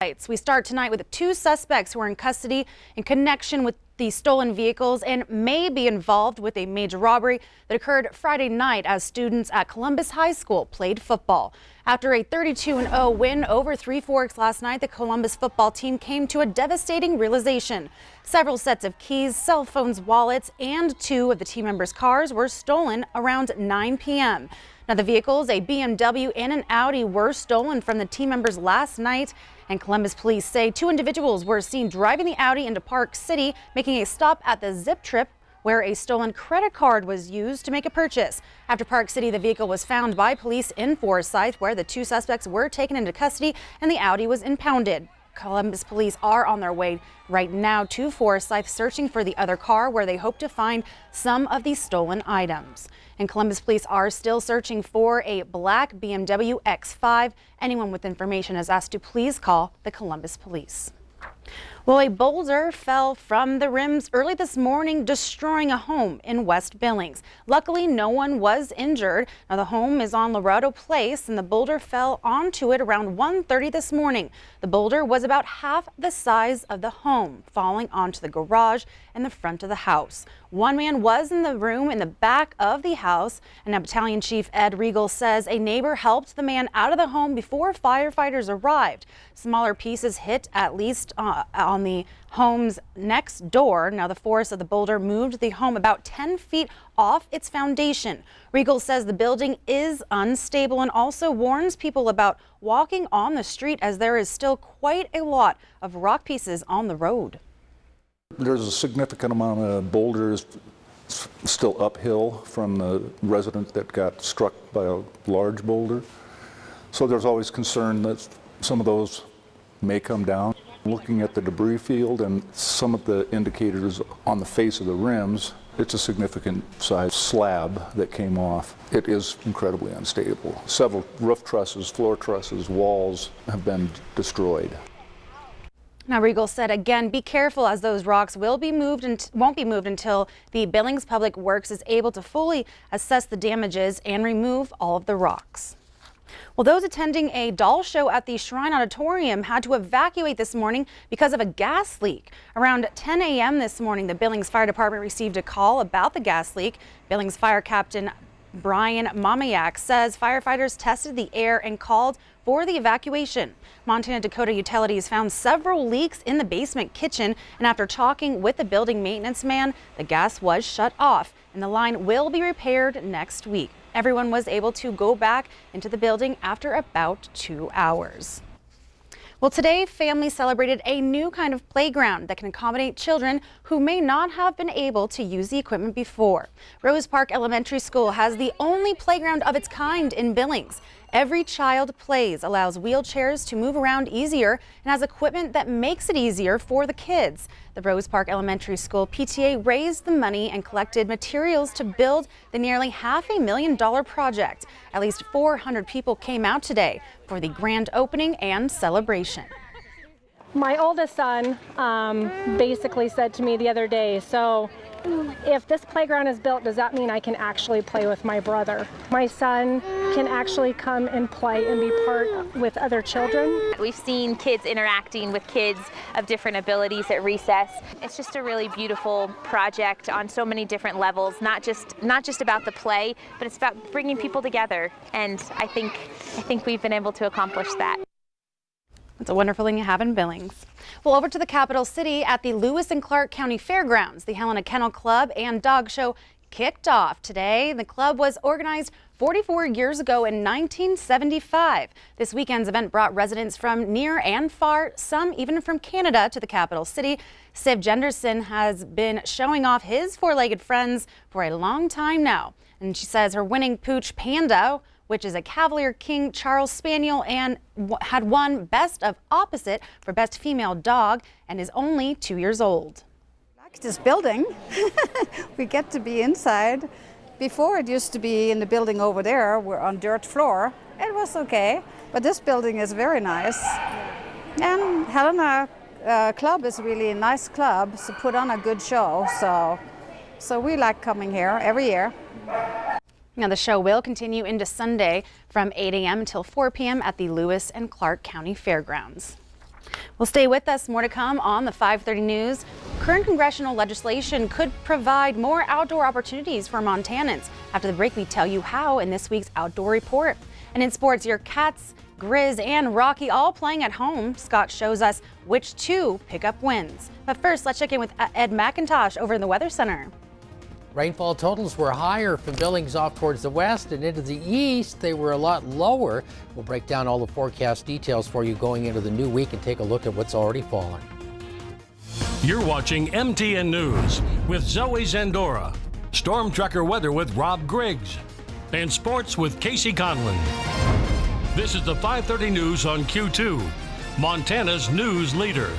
We start tonight with 2 suspects who are in custody in connection with the stolen vehicles and may be involved with a major robbery that occurred Friday night as students at Columbus High School played football. After a 32-0 win over Three Forks last night, the Columbus football team came to a devastating realization. Several sets of keys, cell phones, wallets, and 2 of the team members' cars were stolen around 9 p.m. Now, the vehicles, a BMW and an Audi, were stolen from the team members last night, and Columbus police say 2 individuals were seen driving the Audi into Park City, making a stop at the Zip Trip, where a stolen credit card was used to make a purchase. After Park City, the vehicle was found by police in Forsyth, where the 2 suspects were taken into custody and the Audi was impounded. Columbus police are on their way right now to Forsyth, searching for the other car where they hope to find some of these stolen items. And Columbus police are still searching for a black BMW X5. Anyone with information is asked to please call the Columbus police. Well, a boulder fell from the rims early this morning, destroying a home in West Billings. Luckily, no one was injured. Now, the home is on Laredo Place, and the boulder fell onto it around 1:30 this morning. The boulder was about half the size of the home, falling onto the garage and the front of the house. One man was in the room in the back of the house, and now Battalion Chief Ed Regal says a neighbor helped the man out of the home before firefighters arrived. Smaller pieces hit at least on the home's next door. Now, the force of the boulder moved the home about 10 feet off its foundation. Regal says the building is unstable and also warns people about walking on the street as there is still quite a lot of rock pieces on the road. There's a significant amount of boulders still uphill from the resident that got struck by a large boulder. So there's always concern that some of those may come down. Looking at the debris field and some of the indicators on the face of the rims, it's a significant size slab that came off. It is incredibly unstable. Several roof trusses, floor trusses, walls have been destroyed. Now, Regal said again, be careful as those rocks won't be moved until the Billings Public Works is able to fully assess the damages and remove all of the rocks. Well, those attending a doll show at the Shrine Auditorium had to evacuate this morning because of a gas leak. Around 10 a.m. this morning, the Billings Fire Department received a call about the gas leak. Billings Fire Captain Brian Mamayak says firefighters tested the air and called for the evacuation. Montana Dakota Utilities found several leaks in the basement kitchen, and after talking with the building maintenance man, the gas was shut off and the line will be repaired next week. Everyone was able to go back into the building after about 2 hours. Well, today, families celebrated a new kind of playground that can accommodate children who may not have been able to use the equipment before. Rose Park Elementary School has the only playground of its kind in Billings. Every Child Plays allows wheelchairs to move around easier and has equipment that makes it easier for the kids. The Rose Park Elementary School PTA raised the money and collected materials to build the nearly $500,000 project. At least 400 people came out today for the grand opening and celebration. My oldest son basically said to me the other day, so if this playground is built, does that mean I can actually play with my brother? My son can actually come and play and be part with other children. We've seen kids interacting with kids of different abilities at recess. It's just a really beautiful project on so many different levels, not just about the play, but it's about bringing people together. And I think we've been able to accomplish that. It's a wonderful thing to have in Billings. Well, over to the capital city at the Lewis and Clark County Fairgrounds. The Helena Kennel Club and Dog Show kicked off today. The club was organized 44 years ago in 1975. This weekend's event brought residents from near and far, some even from Canada, to the capital city. Siv Jenderson has been showing off his 4-legged friends for a long time now. And she says her winning pooch Panda, which is a Cavalier King Charles Spaniel, and had won Best of Opposite for Best Female Dog and is only 2 years old. I like this building. We get to be inside. Before it used to be in the building over there, we're on dirt floor. It was okay, but this building is very nice. And Helena Club is really a nice club, so put on a good show. So we like coming here every year. Now, the show will continue into Sunday from 8 a.m. until 4 p.m. at the Lewis and Clark County Fairgrounds. Well, stay with us. More to come on the 5:30 news. Current congressional legislation could provide more outdoor opportunities for Montanans. After the break, we tell you how in this week's Outdoor Report. And in sports, your Cats, Grizz, and Rocky all playing at home. Scott shows us which two pick up wins. But first, let's check in with Ed McIntosh over in the Weather Center. Rainfall totals were higher from Billings off towards the west and into the east. They were a lot lower. We'll break down all the forecast details for you going into the new week and take a look at what's already fallen. You're watching MTN News with Zoe Zandora, Storm Tracker Weather with Rob Griggs, and Sports with Casey Conlon. This is the 5:30 news on Q2, Montana's news leader.